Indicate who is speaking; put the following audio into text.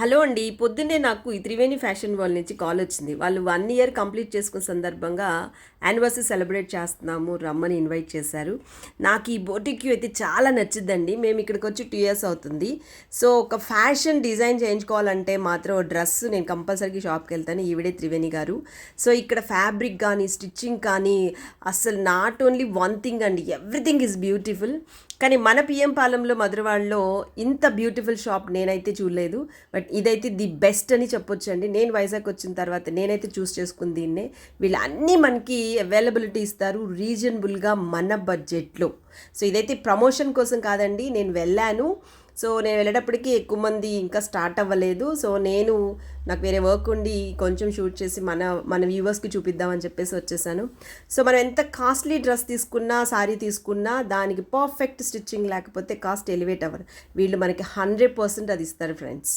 Speaker 1: Hello అండి. పొద్దున్నే నాకు ఈ త్రివేణి ఫ్యాషన్ వాళ్ళ నుంచి కాల్ వచ్చింది. వాళ్ళు 1 ఇయర్ కంప్లీట్ చేసుకున్న సందర్భంగా యానివర్సరీ సెలబ్రేట్ చేస్తున్నాము రమ్మని ఇన్వైట్ చేశారు. నాకు ఈ బొటిక్యూ అయితే చాలా నచ్చిందండి. మేము ఇక్కడికి వచ్చి 2 ఇయర్స్ అవుతుంది. సో ఒక ఫ్యాషన్ డిజైన్ చేయించుకోవాలంటే మాత్రం ఓ డ్రెస్ నేను కంపల్సరీగా షాప్కి వెళ్తాను. ఈవిడే త్రివేణి గారు. సో ఇక్కడ ఫ్యాబ్రిక్ కానీ స్టిచ్చింగ్ కానీ అస్సలు నాట్ ఓన్లీ వన్ థింగ్ అండి, ఎవ్రీథింగ్ ఈజ్ బ్యూటిఫుల్. కానీ మన పిఎం పాలెంలో మధురవాడలో ఇంత బ్యూటిఫుల్ షాప్ నేనైతే చూడలేదు. బట్ ఇదైతే ది బెస్ట్ అని చెప్పొచ్చండి. నేను వైజాగ్ వచ్చిన తర్వాత నేనైతే చూస్ చేసుకుని దీన్నే. వీళ్ళు అన్నీ మనకి అవైలబిలిటీ ఇస్తారు రీజనబుల్గా మన బడ్జెట్లో. సో ఇదైతే ప్రమోషన్ కోసం కాదండి, నేను వెళ్ళాను. సో నేను వెళ్ళేటప్పటికి ఎక్కువ మంది ఇంకా స్టార్ట్ అవ్వలేదు. సో నాకు వేరే వర్క్ ఉండి కొంచెం షూట్ చేసి మన వ్యూవర్స్కి చూపిద్దామని చెప్పేసి వచ్చేసాను. సో మనం ఎంత కాస్ట్లీ డ్రెస్ తీసుకున్నా సారీ తీసుకున్నా దానికి పర్ఫెక్ట్ స్టిచ్చింగ్ లేకపోతే కాస్ట్ ఎలివేట్ అవ్వరు. వీళ్ళు మనకి 100% అది ఇస్తారు ఫ్రెండ్స్.